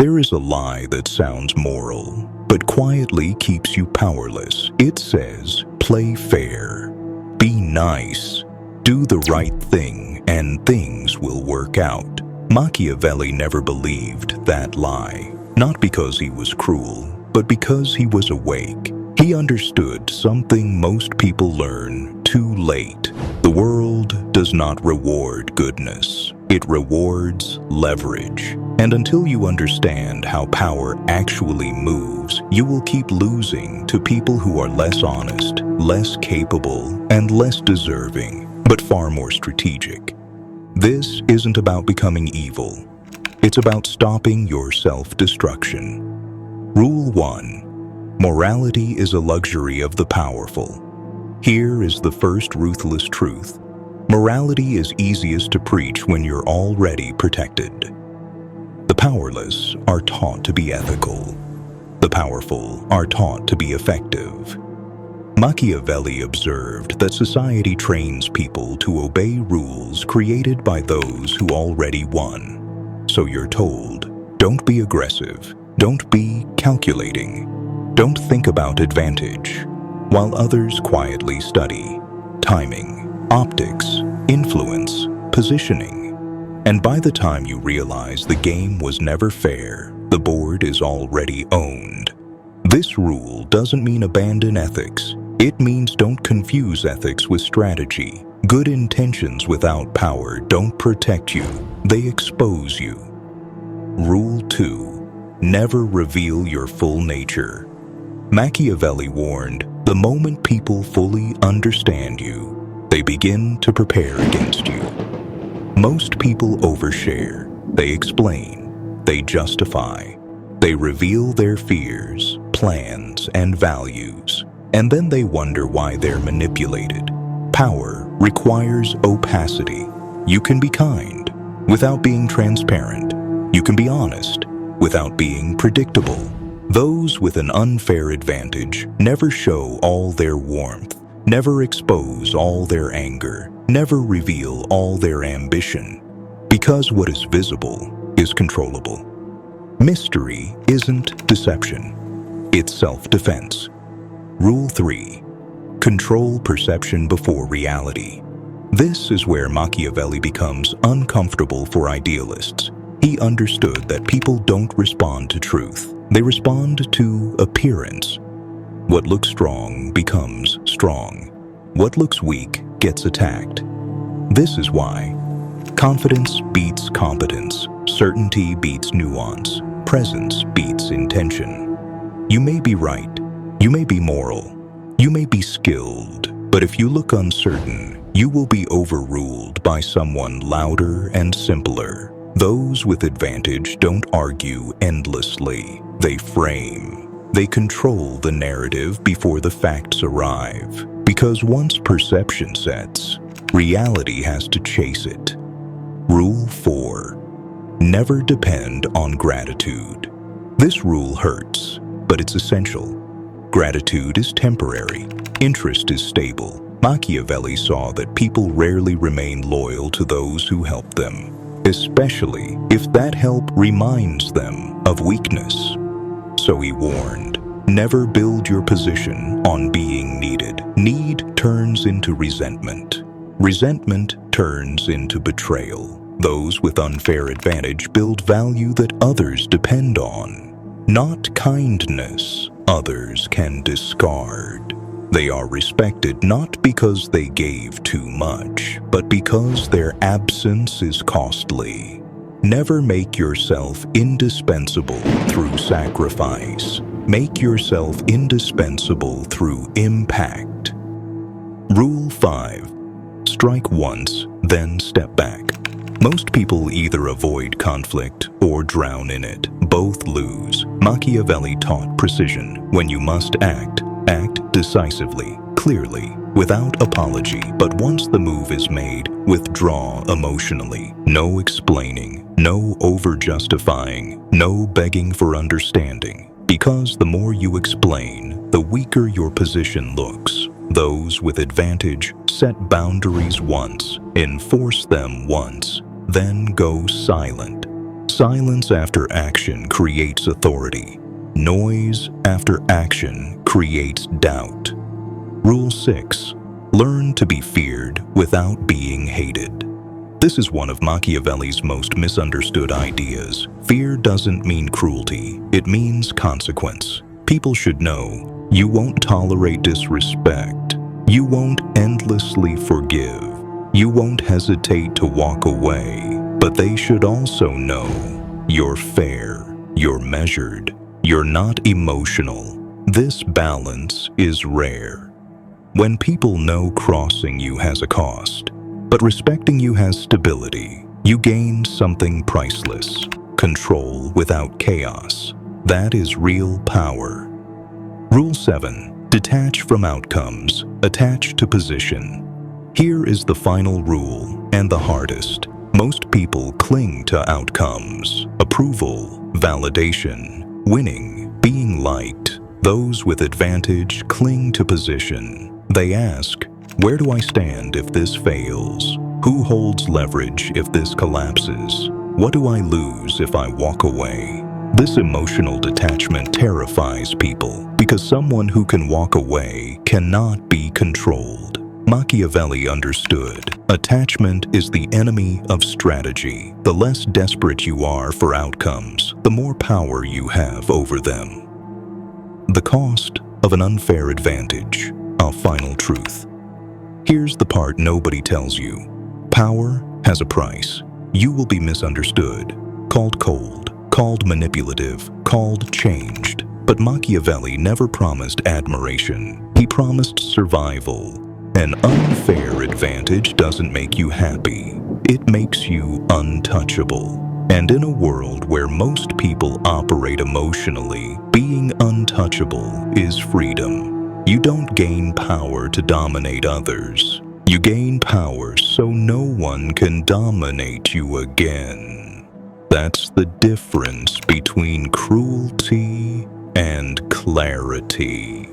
There is a lie that sounds moral, but quietly keeps you powerless. It says, play fair, be nice, do the right thing, and things will work out. Machiavelli never believed that lie, not because he was cruel, but because he was awake. He understood something most people learn too late. The world does not reward goodness. It rewards leverage. And until you understand how power actually moves, you will keep losing to people who are less honest, less capable, and less deserving, but far more strategic. This isn't about becoming evil. It's about stopping your self-destruction. Rule 1. Morality is a luxury of the powerful. Here is the first ruthless truth. Morality is easiest to preach when you're already protected. The powerless are taught to be ethical. The powerful are taught to be effective. Machiavelli observed that society trains people to obey rules created by those who already won. So you're told, don't be aggressive, don't be calculating, don't think about advantage, while others quietly study timing, optics, influence, positioning. And by the time you realize the game was never fair, the board is already owned. This rule doesn't mean abandon ethics. It means don't confuse ethics with strategy. Good intentions without power don't protect you, they expose you. Rule 2. Never reveal your full nature. Machiavelli warned, the moment people fully understand you, they begin to prepare against you. Most people overshare. They explain. They justify. They reveal their fears, plans, and values. And then they wonder why they're manipulated. Power requires opacity. You can be kind without being transparent. You can be honest without being predictable. Those with an unfair advantage never show all their warmth, never expose all their anger, never reveal all their ambition, because what is visible is controllable. Mystery isn't deception, it's self-defense. Rule 3. Control perception before reality. This is where Machiavelli becomes uncomfortable for idealists. He understood that people don't respond to truth. They respond to appearance. What looks strong becomes strong. What looks weak gets attacked. This is why confidence beats competence, certainty beats nuance, presence beats intention. You may be right, you may be moral, you may be skilled, but if you look uncertain, you will be overruled by someone louder and simpler. Those with advantage don't argue endlessly. They frame. They control the narrative before the facts arrive. Because once perception sets, reality has to chase it. Rule 4. Never depend on gratitude. This rule hurts, but it's essential. Gratitude is temporary. Interest is stable. Machiavelli saw that people rarely remain loyal to those who help them, especially if that help reminds them of weakness. So he warned, never build your position on being needed. Need turns into resentment. Resentment turns into betrayal. Those with unfair advantage build value that others depend on, not kindness others can discard. They are respected not because they gave too much, but because their absence is costly. Never make yourself indispensable through sacrifice. Make yourself indispensable through impact. Rule 5. Strike once, then step back. Most people either avoid conflict or drown in it. Both lose. Machiavelli taught precision. When you must act, act decisively, clearly, without apology. But once the move is made, withdraw emotionally. No explaining, no over-justifying, no begging for understanding. Because the more you explain, the weaker your position looks. Those with advantage set boundaries once, enforce them once, then go silent. Silence after action creates authority. Noise after action creates doubt. Rule 6. Learn to be feared without being hated. This is one of Machiavelli's most misunderstood ideas. Fear doesn't mean cruelty, it means consequence. People should know you won't tolerate disrespect. You won't endlessly forgive. You won't hesitate to walk away. But they should also know you're fair, you're measured, you're not emotional. This balance is rare. When people know crossing you has a cost, but respecting you has stability, you gain something priceless. Control without chaos. That is real power. Rule 7. Detach from outcomes, attach to position. Here is the final rule, and the hardest. Most people cling to outcomes, approval, validation, winning, being liked. Those with advantage cling to position. They ask, where do I stand if this fails? Who holds leverage if this collapses? What do I lose if I walk away? This emotional detachment terrifies people because someone who can walk away cannot be controlled. Machiavelli understood attachment is the enemy of strategy. The less desperate you are for outcomes, the more power you have over them. The cost of an unfair advantage, a final truth. Here's the part nobody tells you. Power has a price. You will be misunderstood, called cold, called manipulative, called changed. But Machiavelli never promised admiration. He promised survival. An unfair advantage doesn't make you happy. It makes you untouchable. And in a world where most people operate emotionally, being untouchable is freedom. You don't gain power to dominate others. You gain power so no one can dominate you again. That's the difference between cruelty and clarity.